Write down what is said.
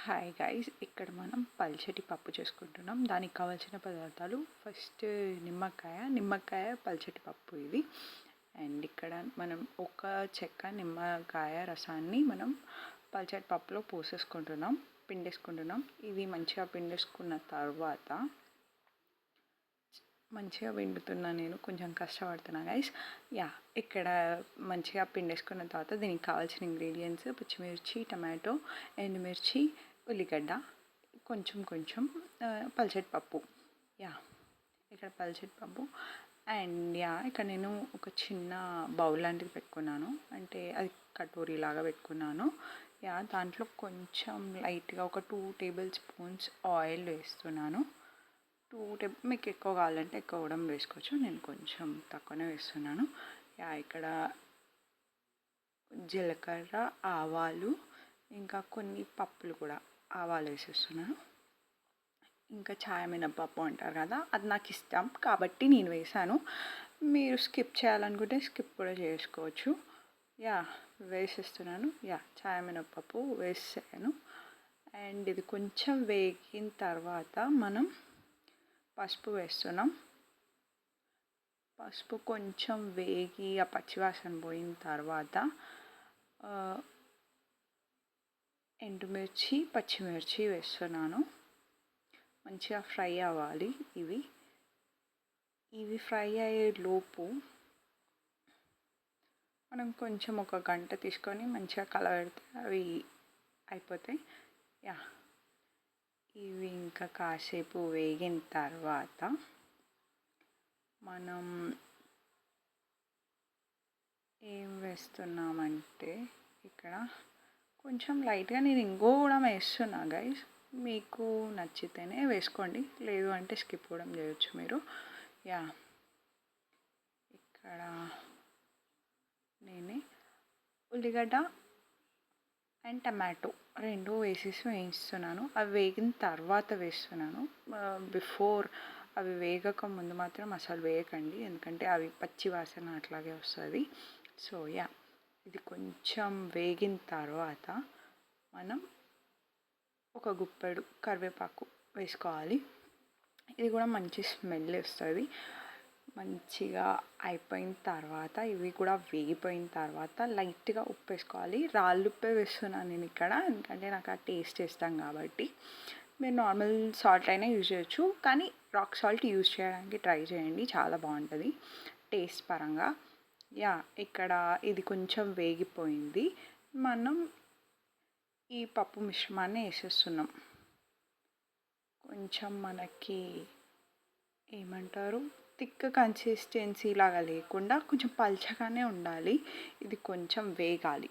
Hi guys, ఇక్కడ మనం పల్చటి పప్పు చేసుకుంటున్నాం. దానికి కావాల్సిన పదార్థాలు ఫస్ట్ నిమ్మకాయ పల్చటి పప్పు ఇది. అండ్ ఇక్కడ మనం ఒక చెక్క నిమ్మకాయ రసాన్ని మనం పల్చటి పప్పులో పిండేసుకుంటున్నాం. ఇది మంచిగా పిండేసుకున్న తర్వాత మంచిగా పిండుతున్నా, నేను కొంచెం కష్టపడుతున్నా గైస్. ఇక్కడ మంచిగా పిండేసుకున్న తర్వాత దీనికి కావాల్సిన ఇంగ్రీడియంట్స్ పచ్చిమిర్చి, టమాటో, ఎండుమిర్చి, ఉల్లిగడ్డ, కొంచెం పల్చటి పప్పు. ఇక్కడ పల్చటి పప్పు. అండ్ ఇక్కడ నేను ఒక చిన్న బౌల్ లాంటిది పెట్టుకున్నాను, అంటే అది కటోరీ లాగా పెట్టుకున్నాను. దాంట్లో కొంచెం లైట్గా ఒక 2 టేబుల్ స్పూన్స్ ఆయిల్ వేస్తున్నాను. మీకు ఎక్కువ కావాలంటే ఎక్కువ కూడా వేసుకోవచ్చు, నేను కొంచెం తక్కువనే వేస్తున్నాను. ఇక్కడ జీలకర్ర, ఆవాలు, ఇంకా కొన్ని పప్పులు కూడా ఆవాలు వేసేస్తున్నాను. ఇంకా చాయ్ మినపప్పు అంటారు కదా, అది నాకు ఇష్టం కాబట్టి నేను వేసాను. మీరు స్కిప్ చేయాలనుకుంటే స్కిప్ కూడా చేసుకోవచ్చు. వేసేస్తున్నాను. చాయ్ మినపప్పు వేసాను. అండ్ ఇది కొంచెం వేగిన తర్వాత మనం పసుపు వేస్తున్నాం. పసుపు కొంచెం వేగి ఆ పచ్చివాసన పోయిన తర్వాత ఎండుమిర్చి, పచ్చిమిర్చి వేస్తున్నాను. మంచిగా ఫ్రై అవ్వాలి. ఇవి ఫ్రై అయ్యే లోపు మనం కొంచెం ఒక గంట తీసుకొని మంచిగా కలబెడితే అవి అయిపోతాయి. ఇవి ఇంకా కాసేపు వేగిన తర్వాత మనం ఏం వేస్తున్నామంటే ఇక్కడ కొంచెం లైట్గా నేను ఇంగువ కూడా వేస్తున్నా గైస్. మీకు నచ్చితేనే వేసుకోండి, లేదు అంటే స్కిప్ కూడా చేయొచ్చు మీరు. ఇక్కడ నేను ఉల్లిగడ్డ అండ్ టమాటో 2 వేసేసి వేయిస్తున్నాను. అవి వేగిన తర్వాత వేస్తున్నాను. బిఫోర్ అవి వేగక ముందు మాత్రం అసలు వేయకండి, ఎందుకంటే అవి పచ్చి వాసన అట్లాగే వస్తుంది. సో ఇది కొంచెం వేగిన తర్వాత మనం ఒక గుప్పెడు కరివేపాకు వేసుకోవాలి. ఇది కూడా మంచి స్మెల్ వస్తుంది. మంచిగా అయిపోయిన తర్వాత ఇవి కూడా వేగిపోయిన తర్వాత లైట్గా ఉప్పు వేసుకోవాలి. రాళ్ళు ఉప్పే వేస్తున్నాను నేను ఇక్కడ, ఎందుకంటే నాకు ఆ టేస్ట్ ఇష్టం కాబట్టి. మీరు నార్మల్ సాల్ట్ అయినా యూజ్ చేయొచ్చు, కానీ రాక్ సాల్ట్ యూజ్ చేయడానికి ట్రై చేయండి, చాలా బాగుంటుంది టేస్ట్ పరంగా. ఇక్కడ ఇది కొంచెం వేగిపోయింది. మనం ఈ పప్పు మిశ్రమాన్ని వేసేస్తున్నాం. కొంచెం మనకి ఏమంటారు, థిక్ కన్సిస్టెన్సీ లాగా లేకుండా కొంచెం పల్చగానే ఉండాలి. ఇది కొంచెం వేగాలి.